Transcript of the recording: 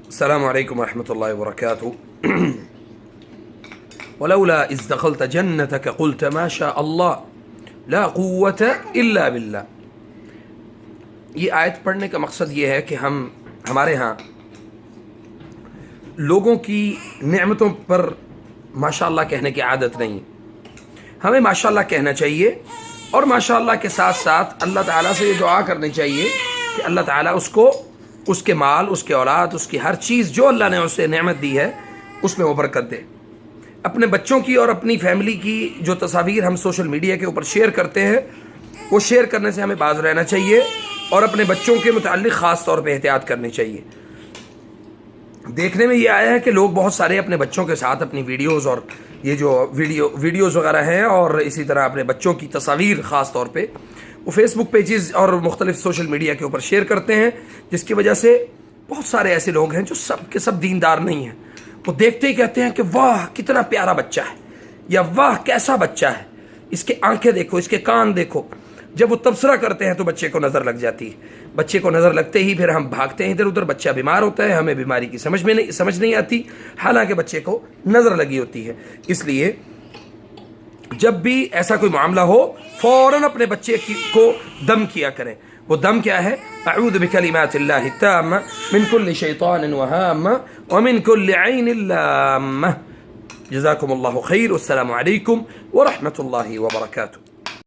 السلام عليكم ورحمة الله وبركاته. ولولا إذ دخلت جنتك قلت ما شاء الله لا قوة إلا بالله. یہ آیت پڑھنے کا مقصد یہ ہے کہ ہمارے ہاں لوگوں کی نعمتوں پر ماشاءاللہ کہنے کی عادت نہیں. ہمیں ماشاءاللہ کہنا چاہیے اور ماشاءاللہ کے ساتھ ساتھ اللہ تعالیٰ سے یہ دعا کرنی چاہیے کہ اللہ تعالیٰ اس کو اس کے مال، اس کے اولاد، اس کی ہر چیز جو اللہ نے اسے نعمت دی ہے اس میں وہ برکت دے. اپنے بچوں کی اور اپنی فیملی کی جو تصاویر ہم سوشل میڈیا کے اوپر شیئر کرتے ہیں وہ شیئر کرنے سے ہمیں باز رہنا چاہیے اور اپنے بچوں کے متعلق خاص طور پہ احتیاط کرنی چاہیے. دیکھنے میں یہ آیا ہے کہ لوگ بہت سارے اپنے بچوں کے ساتھ اپنی ویڈیوز اور یہ جو ویڈیوز وغیرہ ہیں اور اسی طرح اپنے بچوں کی تصاویر خاص طور پہ وہ فیس بک پیجز اور مختلف سوشل میڈیا کے اوپر شیئر کرتے ہیں، جس کی وجہ سے بہت سارے ایسے لوگ ہیں جو سب کے سب دیندار نہیں ہیں. وہ دیکھتے ہی کہتے ہیں کہ واہ کتنا پیارا بچہ ہے، یا واہ کیسا بچہ ہے، اس کے آنکھیں دیکھو، اس کے کان دیکھو. جب وہ تبصرہ کرتے ہیں تو بچے کو نظر لگ جاتی ہے. بچے کو نظر لگتے ہی پھر ہم بھاگتے ہیں ادھر ادھر. بچہ بیمار ہوتا ہے، ہمیں بیماری کی سمجھ نہیں آتی، حالانکہ بچے کو نظر لگی ہوتی ہے. اس لیے جب بھی ایسا کوئی معاملہ ہو فوراً اپنے بچے کو دم کیا کریں. وہ دم کیا ہے؟ اعوذ بکلمات اللہ التامہ من کل شیطان وہامہ ومن کل عین لامہ. جزاکم اللہ خیر. السلام علیکم ورحمۃ اللہ وبرکاتہ.